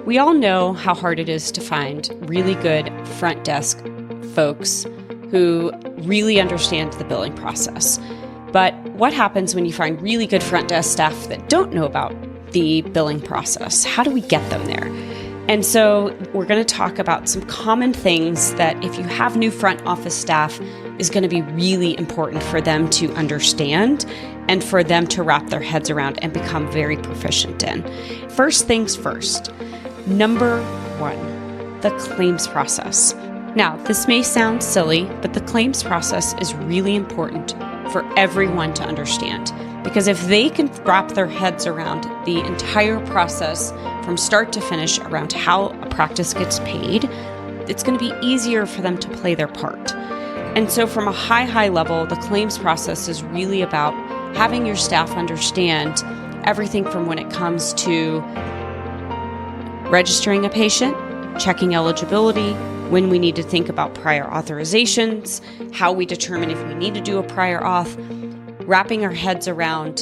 We all know how hard it is to find really good front desk folks who really understand the billing process. But what happens when you find really good front desk staff that don't know about the billing process? How do we get them there? And so we're going to talk about some common things that if you have new front office staff is going to be really important for them to understand and for them to wrap their heads around and become very proficient in. First things first, number one, the claims process. Now, this may sound silly, but the claims process is really important for everyone to understand, because if they can wrap their heads around the entire process from start to finish around how a practice gets paid, it's going to be easier for them to play their part. And so from a high level, the claims process is really about having your staff understand everything from when it comes to registering a patient, checking eligibility, when we need to think about prior authorizations, how we determine if we need to do a prior auth, wrapping our heads around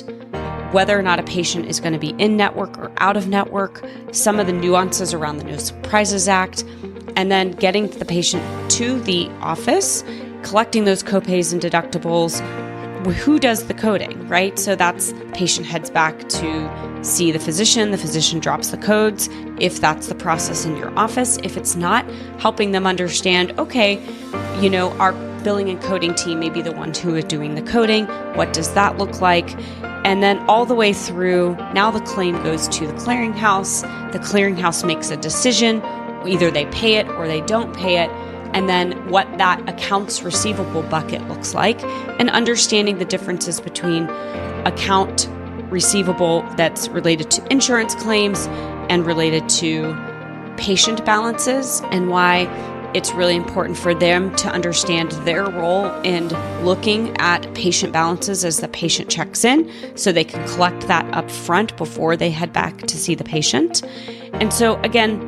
whether or not a patient is going to be in network or out of network, some of the nuances around the No Surprises Act, and then getting the patient to the office, collecting those copays and deductibles. Who does the coding, right? So that's patient heads back to see the physician drops the codes, if that's the process in your office. If it's not, helping them understand, okay, our billing and coding team may be the one who is doing the coding. What does that look like? And then all the way through, now the claim goes to the clearinghouse. The clearinghouse makes a decision. Either they pay it or they don't pay it. And then what that accounts receivable bucket looks like, and understanding the differences between account receivable that's related to insurance claims and related to patient balances, and why it's really important for them to understand their role in looking at patient balances as the patient checks in, so they can collect that up front before they head back to see the patient. And so again,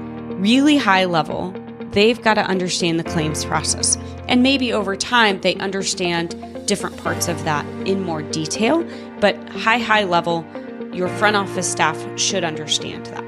really high level, they've got to understand the claims process. And maybe over time, they understand different parts of that in more detail, but high level, your front office staff should understand that.